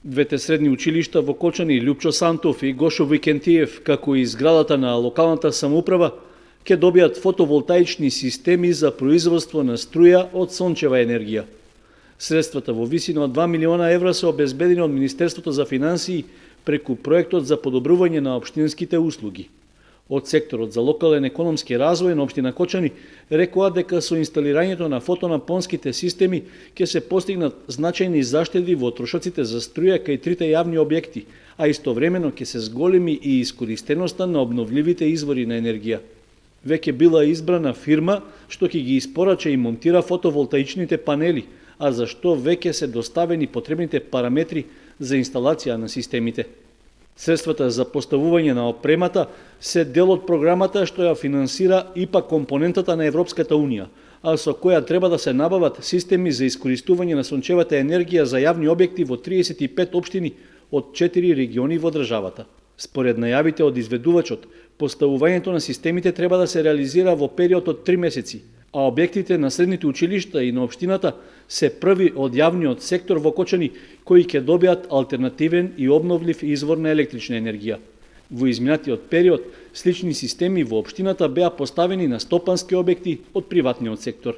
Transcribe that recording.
Двете средни училишта во Кочани, Љупчо Сантов и Гошо Викентиев, како и зградата на локалната самоуправа, ќе добијат фотоволтаични системи за производство на струја од сончева енергија. Средствата во висина од 2 милиона евра се обезбедени од Министерството за финансии преку проектот за подобрување на општинските услуги. Од секторот за локален економски развој на општина Кочани рекоа дека со инсталирањето на фотонапонските системи ќе се постигнат значајни заштеди во трошоците за струја кај трите јавни објекти, а истовремено ќе се зголеми и искористеноста на обновливите извори на енергија. Веќе била избрана фирма што ќе ги испорача и монтира фотоволтаичните панели, а за што веќе се доставени потребните параметри за инсталација на системите. Средствата за поставување на опремата се дел од програмата што ја финансира ИПА компонентата на Европската Унија, а со која треба да се набават системи за искористување на сончевата енергија за јавни објекти во 35 општини од 4 региони во државата. Според најавите од изведувачот, поставувањето на системите треба да се реализира во период од 3 месеци, а објектите на средните училишта и на општината се први од јавниот сектор во Кочани кои ќе добијат алтернативен и обновлив извор на електрична енергија. Во изминатиот период, слични системи во општината беа поставени на стопански објекти од приватниот сектор.